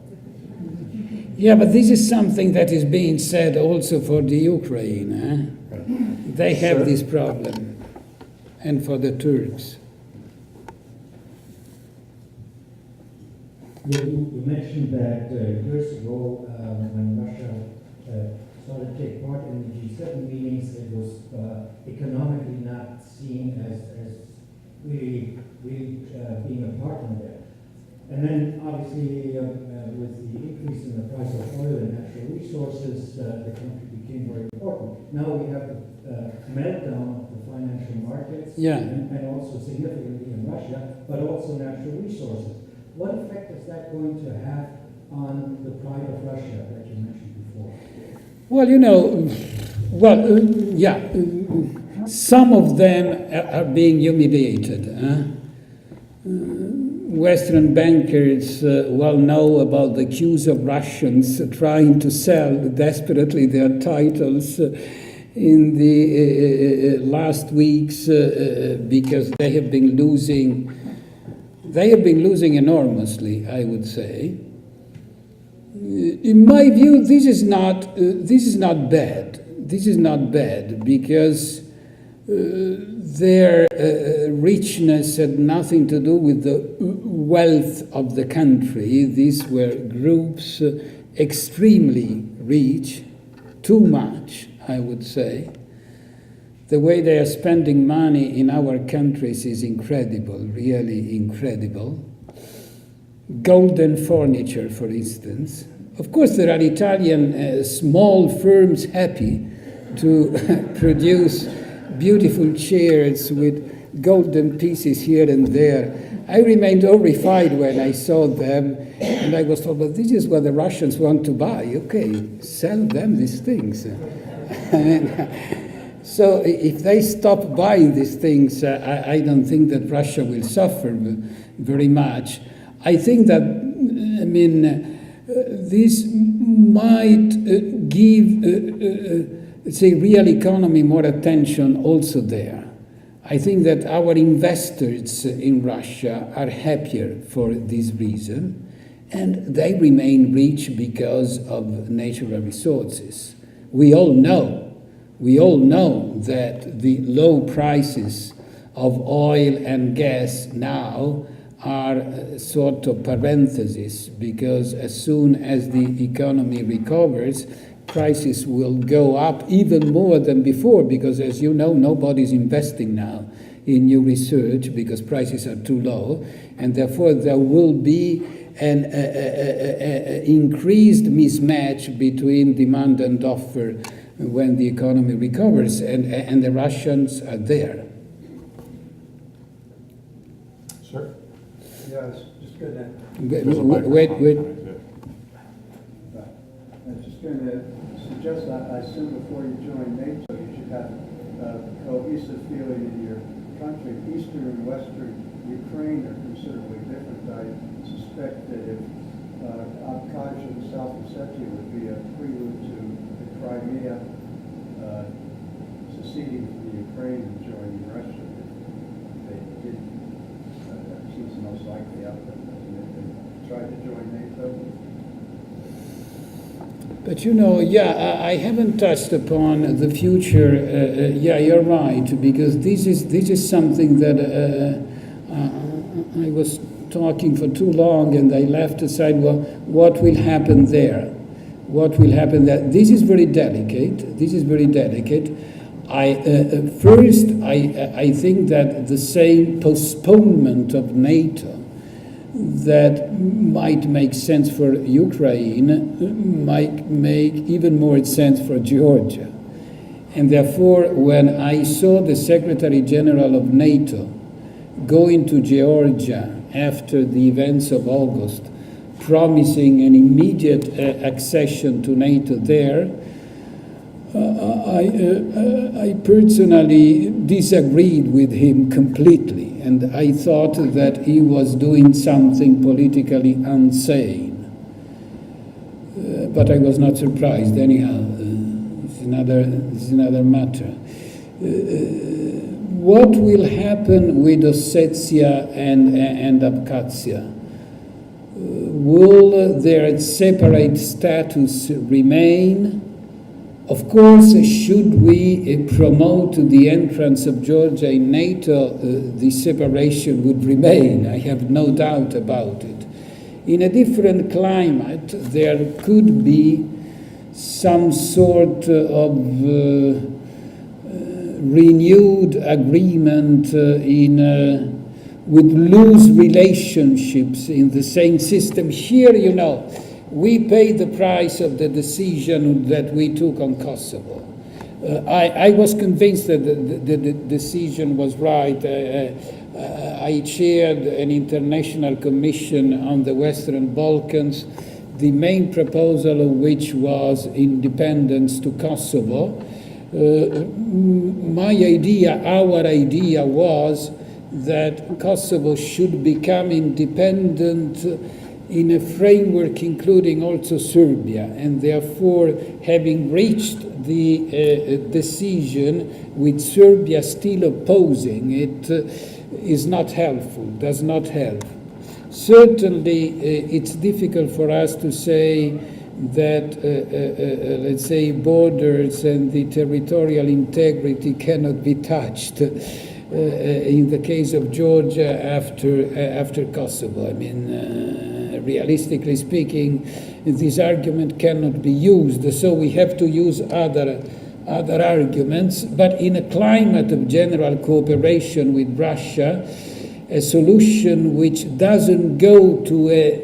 Yeah, but this is something that is being said also for the Ukraine. Right. They have this problem. And for the Turks. You mentioned that years ago, when Russia started to take part in the G7 meetings, it was economically not seen as really being a partner there. And then, obviously, with the increase in the price of oil and natural resources, the country became very important. Now we have the meltdown of the financial markets, and also significantly in Russia, but also natural resources. What effect is that going to have on the pride of Russia that you mentioned before? Well, some of them are being humiliated. Western bankers well know about the queues of Russians trying to sell desperately their titles in the last weeks because they have been losing enormously, I would say. In my view, this is not bad. This is not bad because their richness had nothing to do with the wealth of the country. These were groups extremely rich, too much, I would say. The way they are spending money in our countries is incredible, really incredible. Golden furniture, for instance, Of course, there are Italian small firms happy to produce beautiful chairs with golden pieces here and there. I remained horrified when I saw them, and I was told, well, this is what the Russians want to buy. Okay, sell them these things. So if they stop buying these things, I don't think that Russia will suffer very much. I think that, this might give, say, real economy more attention also there. I think that our investors in Russia are happier for this reason, and they remain rich because of natural resources. We all know that the low prices of oil and gas now are sort of parenthesis, because as soon as the economy recovers, prices will go up even more than before, because as you know, nobody's investing now in new research because prices are too low, and therefore there will be an increased mismatch between demand and offer when the economy recovers, and the Russians are there. Sir? Yes, just gonna, Wait. I was just gonna suggest that I assume before you join NATO, you should have a cohesive feeling in your country. Eastern and Western Ukraine are considerably different. I suspect that if Abkhazia and South Ossetia would be a prelude to the Crimea seceding from the Ukraine and joining Russia, if they did, that seems the most likely outcome, doesn't it? They tried to join NATO. But I haven't touched upon the future. You're right, because this is something that I was talking for too long, and I left aside. Well, what will happen there? What will happen there? This is very delicate. I think that the same postponement of NATO that might make sense for Ukraine might make even more sense for Georgia. And therefore, when I saw the Secretary General of NATO going to Georgia after the events of August, promising an immediate accession to NATO there, I personally disagreed with him completely, and I thought that he was doing something politically insane. But I was not surprised. Anyhow, this is another matter. What will happen with Ossetia and Abkhazia? Will their separate status remain? Of course, should we promote the entrance of Georgia in NATO, the separation would remain. I have no doubt about it. In a different climate, there could be some sort of renewed agreement with loose relationships in the same system. Here, we pay the price of the decision that we took on Kosovo. I was convinced that the decision was right. I chaired an international commission on the Western Balkans, the main proposal of which was independence to Kosovo. Our idea was that Kosovo should become independent in a framework including also Serbia, and therefore, having reached the decision with Serbia still opposing it is not helpful, does not help. Certainly, it's difficult for us to say that, let's say, borders and the territorial integrity cannot be touched in the case of Georgia after Kosovo. I mean, realistically speaking, this argument cannot be used, so we have to use other arguments. But in a climate of general cooperation with Russia, a solution which doesn't go to a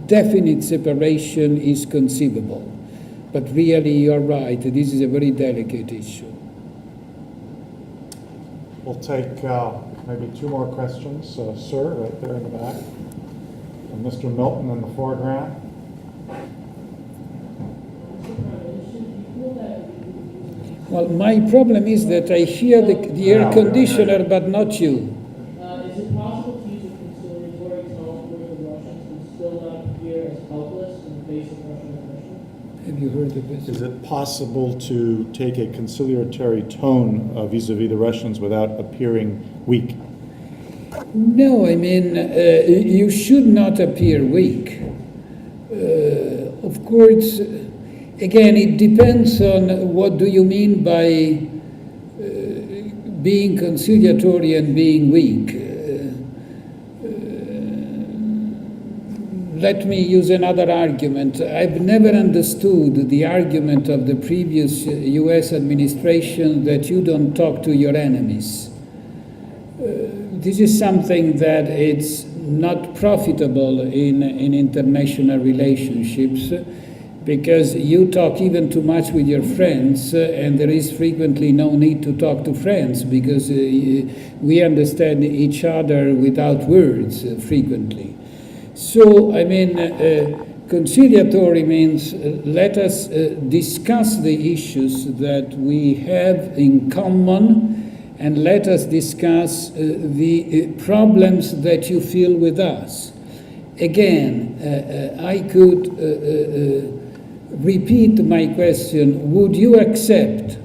definite separation is conceivable. But really, you're right, this is a very delicate issue. We'll take maybe two more questions. Sir, right there in the back. And Mr. Milton in the foreground. Well, my problem is that I hear the air conditioner, but not you. Is it possible to use a conciliatory tone with the Russians and still not appear as helpless in the face of Russian aggression? Have you heard of this? Is it possible to take a conciliatory tone vis-a-vis the Russians without appearing weak? No, I mean, you should not appear weak. Of course, again, it depends on what do you mean by being conciliatory and being weak. Let me use another argument. I've never understood the argument of the previous US administration that you don't talk to your enemies. This is something that it's not profitable in international relationships, because you talk even too much with your friends, and there is frequently no need to talk to friends, because we understand each other without words frequently. So, I mean, conciliatory means let us discuss the issues that we have in common, and let us discuss the problems that you feel with us. Again, I could repeat my question: would you accept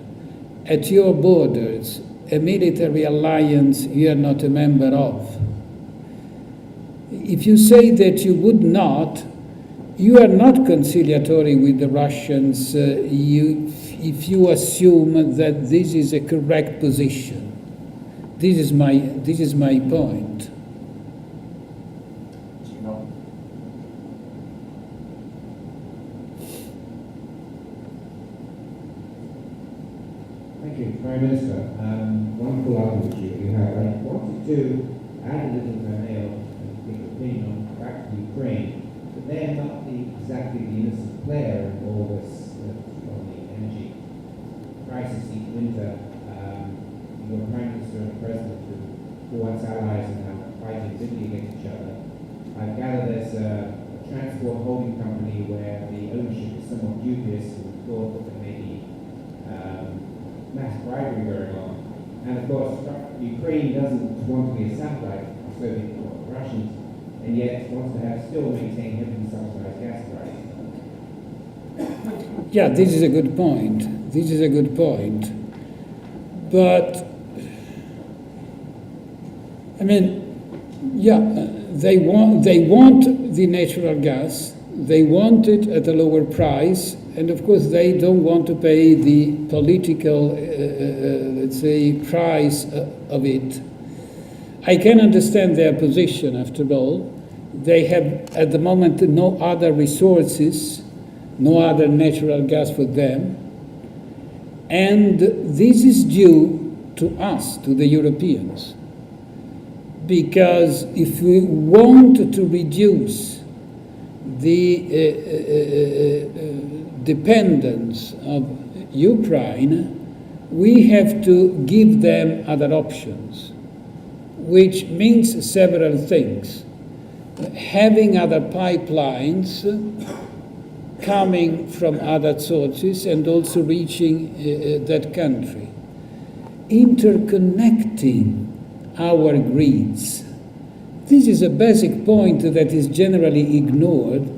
at your borders a military alliance you are not a member of? If you say that you would not, you are not conciliatory with the Russians if you assume that this is a correct position. This is my point. Thank you, Prime Minister. Wonderful argument you have. I wanted to add a little opinion on back to Ukraine, but they're not exactly the innocent player in all this on the energy crisis each winter. Your Prime Minister and President who once allies and now fighting bitterly against each other. I gather there's a transport holding company where the ownership is somewhat dubious, and thought that there may be mass bribery going on. And of course, Ukraine doesn't want to be a satellite of Soviet or Russians, and yet wants to have still maintain heavily subsidized gas prices. Yeah, this is a good point. This is a good point. But, I mean, yeah, they want the natural gas. They want it at a lower price, and of course they don't want to pay the political, let's say, price of it. I can understand their position, after all. They have, at the moment, no other resources, no other natural gas for them. And this is due to us, to the Europeans. Because if we want to reduce the dependence of Ukraine, we have to give them other options, which means several things. Having other pipelines coming from other sources and also reaching that country. Interconnecting our grids. This is a basic point that is generally ignored.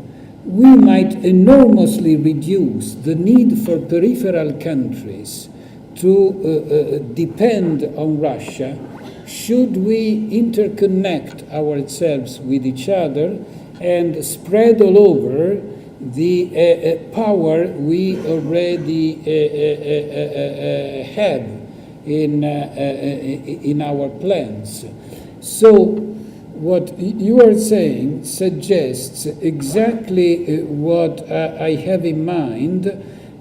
We might enormously reduce the need for peripheral countries to depend on Russia should we interconnect ourselves with each other and spread all over the power we already have in our plans. So what you are saying suggests exactly what I have in mind,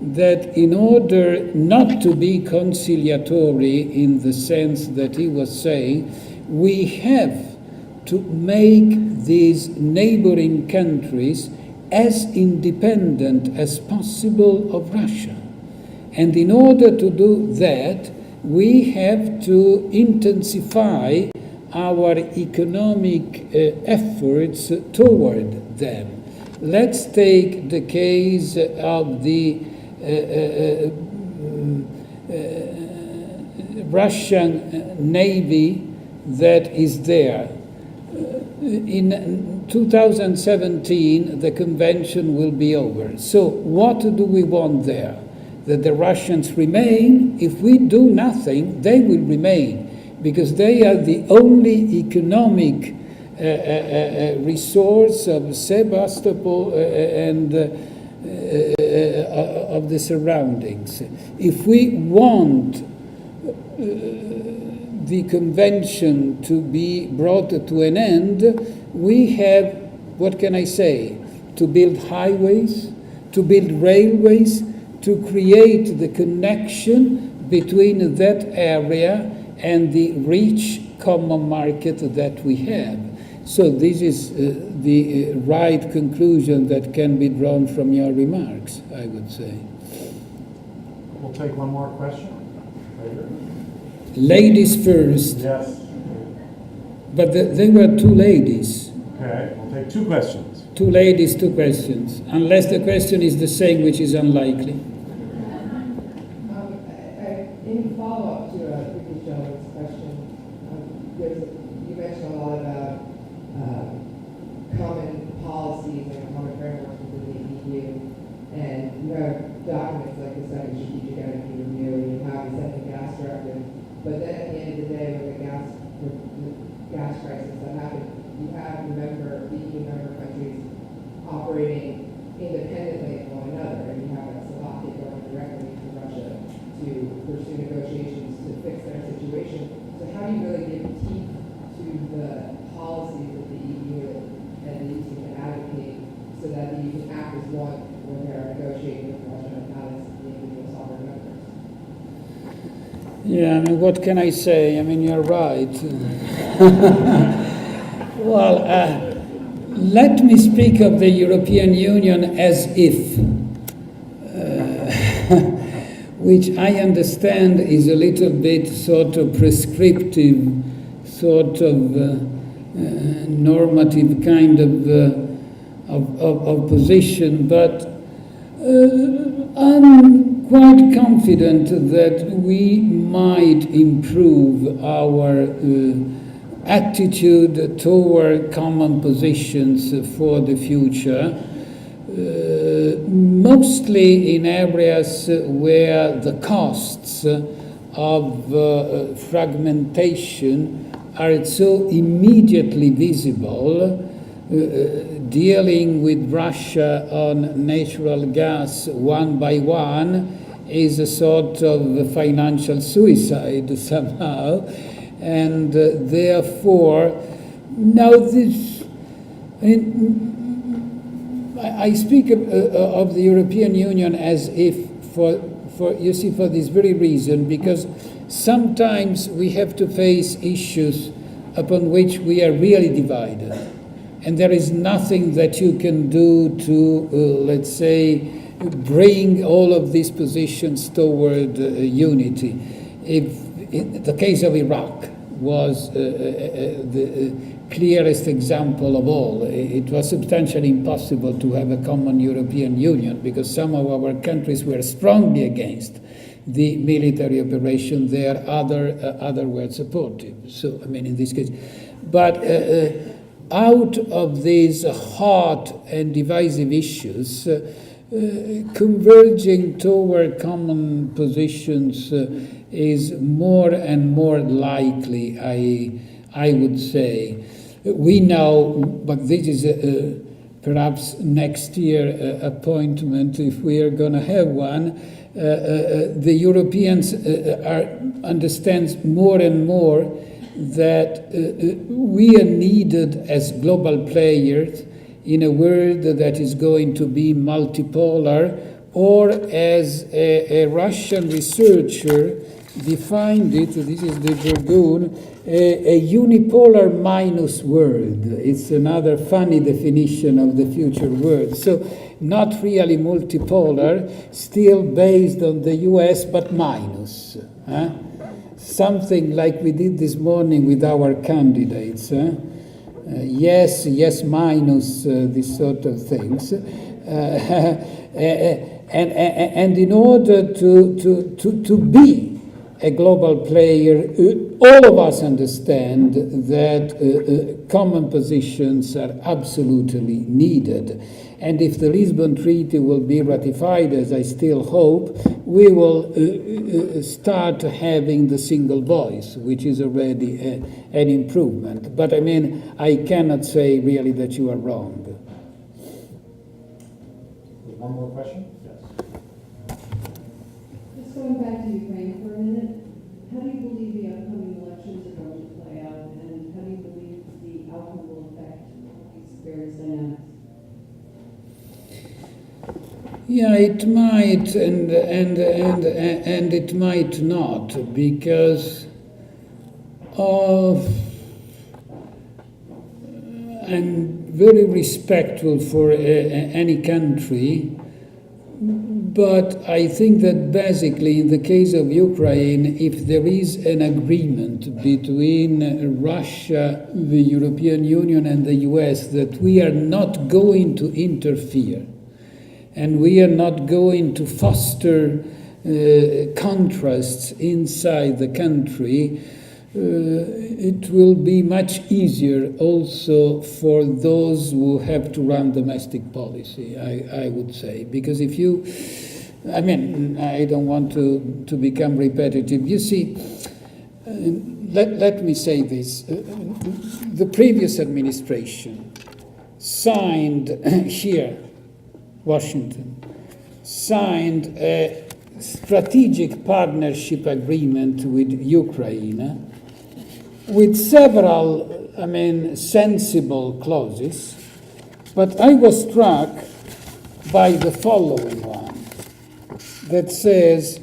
that in order not to be conciliatory in the sense that he was saying, we have to make these neighboring countries as independent as possible of Russia. And in order to do that, we have to intensify our economic efforts toward them. Let's take the case of the Russian Navy that is there. In 2017, the convention will be over. So what do we want there? That the Russians remain. If we do nothing, they will remain, because they are the only economic resource of Sebastopol and of the surroundings. If we want the convention to be brought to an end, we have, what can I say, to build highways, to build railways, to create the connection between that area and the rich common market that we have. So this is the right conclusion that can be drawn from your remarks, I would say. We'll take one more question. Right here. Ladies first. Yes. But they were two ladies. Okay, we'll take two questions. Two ladies, two questions. Unless the question is the same, which is unlikely. In follow-up to a previous gentleman's question, you mentioned a lot about common policies and common frameworks within the EU, and you have documents like the Second Strategic Energy Review, and you have the Second Gas Directive, but then at the end of the day, with the gas crisis that happened, you have the EU member countries operating independently of one another, and you have Slovakia going directly to Russia to pursue negotiations to fix their situation. So how do you really give teeth to the policies that the EU and the EU can advocate so that the EU can act as one when they're negotiating with Russia and not as the individual sovereign members? Yeah, I mean, what can I say? I mean, you're right. Well, let me speak of the European Union as if, which I understand is a little bit sort of prescriptive, sort of normative kind of position, but I'm quite confident that we might improve our attitude toward common positions for the future, mostly in areas where the costs of fragmentation are so immediately visible. Dealing with Russia on natural gas one by one is a sort of financial suicide somehow. And therefore, now this, I speak of the European Union as if for this very reason, because sometimes we have to face issues upon which we are really divided. And there is nothing that you can do to, let's say, bring all of these positions toward unity. If the case of Iraq was the clearest example of all. It was substantially impossible to have a common European Union because some of our countries were strongly against the military operation there, other were supportive. So, I mean, in this case. But out of these hot and divisive issues, converging toward common positions is more and more likely, I would say. We know, but this is perhaps next year appointment, if we are going to have one, the Europeans understand more and more that we are needed as global players in a world that is going to be multipolar, or as a Russian researcher defined it, this is the Dragoon, a unipolar minus world. It's another funny definition of the future world. So not really multipolar, still based on the US, but minus. Something like we did this morning with our candidates. Yes, yes, minus, these sort of things. And in order to be a global player, all of us understand that common positions are absolutely needed. And if the Lisbon Treaty will be ratified, as I still hope, we will start having the single voice, which is already an improvement. But I mean, I cannot say really that you are wrong. One more question? Yes. Just going back to Ukraine for a minute, how do you believe the upcoming elections are going to play out, and how do you believe the outcome will affect these various dynamics? Yeah, it might, and it might not, because I'm very respectful for any country, but I think that basically in the case of Ukraine, if there is an agreement between Russia, the European Union and the US that we are not going to interfere, and we are not going to foster contrasts inside the country, it will be much easier also for those who have to run domestic policy, I would say. Because if you, I mean, I don't want to become repetitive. You see, let me say this. The previous administration signed here, Washington, signed a strategic partnership agreement with Ukraine with several, sensible clauses, but I was struck by the following one that says,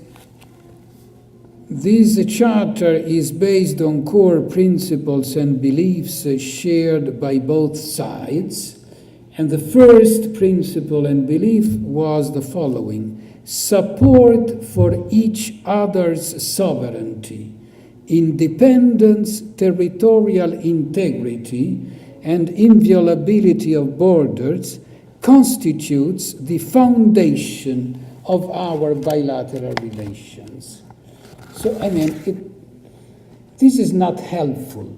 this charter is based on core principles and beliefs shared by both sides. And the first principle and belief was the following: support for each other's sovereignty, independence, territorial integrity, and inviolability of borders constitutes the foundation of our bilateral relations. So, this is not helpful.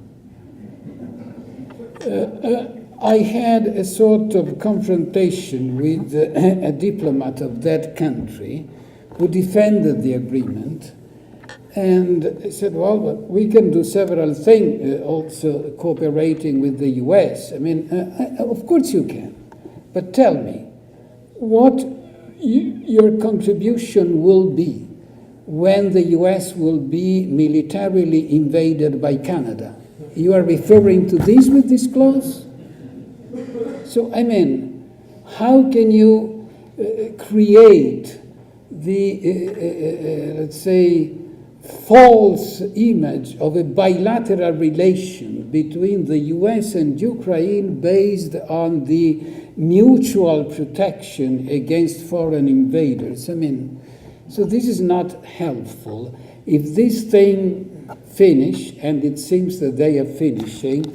I had a sort of confrontation with a diplomat of that country who defended the agreement and said, well, but we can do several things, also cooperating with the US. Of course you can, but tell me what your contribution will be when the US will be militarily invaded by Canada. You are referring to this with this clause? So, how can you create the, let's say, false image of a bilateral relation between the US and Ukraine based on the mutual protection against foreign invaders? So this is not helpful. If this thing finish, and it seems that they are finishing,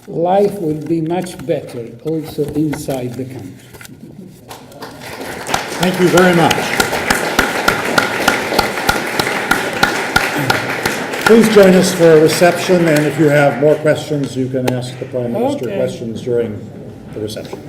life will be much better also inside the country. Thank you very much. Please join us for a reception, and if you have more questions, you can ask the Prime Minister questions during the reception.